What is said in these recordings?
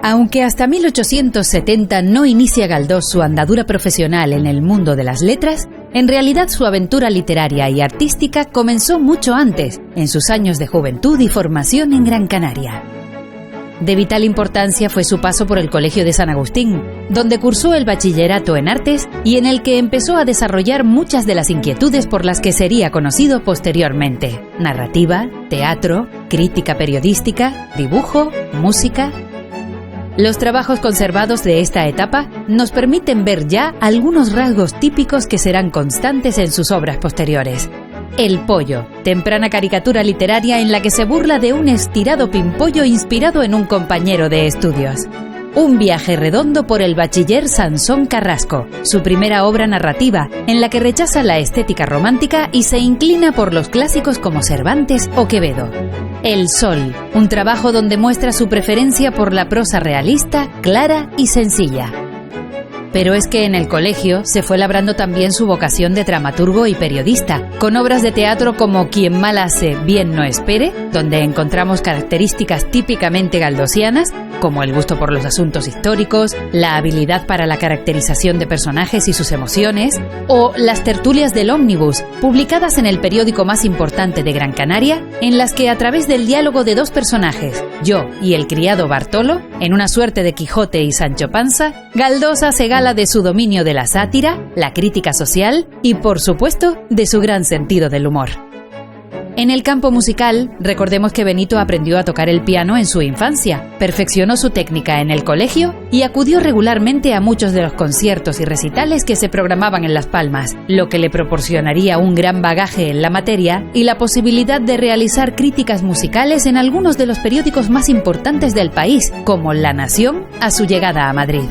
Aunque hasta 1870 no inicia Galdós su andadura profesional en el mundo de las letras, en realidad su aventura literaria y artística comenzó mucho antes, en sus años de juventud y formación en Gran Canaria. De vital importancia fue su paso por el Colegio de San Agustín, donde cursó el bachillerato en artes y en el que empezó a desarrollar muchas de las inquietudes por las que sería conocido posteriormente: narrativa, teatro, crítica periodística, dibujo, música. Los trabajos conservados de esta etapa nos permiten ver ya algunos rasgos típicos que serán constantes en sus obras posteriores. El pollo, temprana caricatura literaria en la que se burla de un estirado pimpollo inspirado en un compañero de estudios. Un viaje redondo por el bachiller Sansón Carrasco, su primera obra narrativa, en la que rechaza la estética romántica y se inclina por los clásicos como Cervantes o Quevedo. El Sol, un trabajo donde muestra su preferencia por la prosa realista, clara y sencilla. Pero es que en el colegio se fue labrando también su vocación de dramaturgo y periodista, con obras de teatro como Quien mal hace, bien no espere, donde encontramos características típicamente galdosianas, como el gusto por los asuntos históricos, la habilidad para la caracterización de personajes y sus emociones, o Las tertulias del ómnibus, publicadas en el periódico más importante de Gran Canaria, en las que a través del diálogo de dos personajes, yo y el criado Bartolo, en una suerte de Quijote y Sancho Panza, Galdós hace gala de su dominio de la sátira, la crítica social y, por supuesto, de su gran sentido del humor. En el campo musical, recordemos que Benito aprendió a tocar el piano en su infancia, perfeccionó su técnica en el colegio y acudió regularmente a muchos de los conciertos y recitales que se programaban en Las Palmas, lo que le proporcionaría un gran bagaje en la materia y la posibilidad de realizar críticas musicales en algunos de los periódicos más importantes del país, como La Nación, a su llegada a Madrid.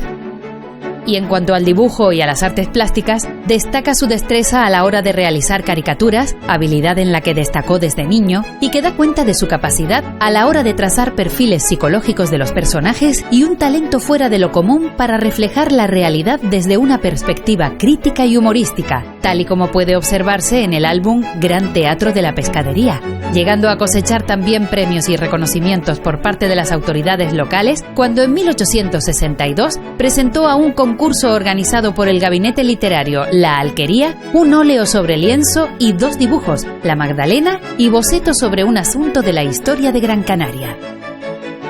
Y en cuanto al dibujo y a las artes plásticas, destaca su destreza a la hora de realizar caricaturas, habilidad en la que destacó desde niño y que da cuenta de su capacidad a la hora de trazar perfiles psicológicos de los personajes y un talento fuera de lo común para reflejar la realidad desde una perspectiva crítica y humorística, tal y como puede observarse en el álbum Gran Teatro de la Pescadería, llegando a cosechar también premios y reconocimientos por parte de las autoridades locales cuando en 1862 presentó a un concurso organizado por el gabinete literario La Alquería un óleo sobre lienzo y 2 dibujos, La Magdalena y boceto sobre un asunto de la historia de Gran Canaria.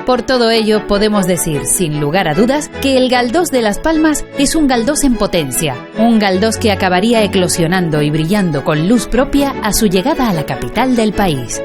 Por todo ello, podemos decir, sin lugar a dudas, que el Galdós de Las Palmas es un Galdós en potencia, un Galdós que acabaría eclosionando y brillando con luz propia a su llegada a la capital del país.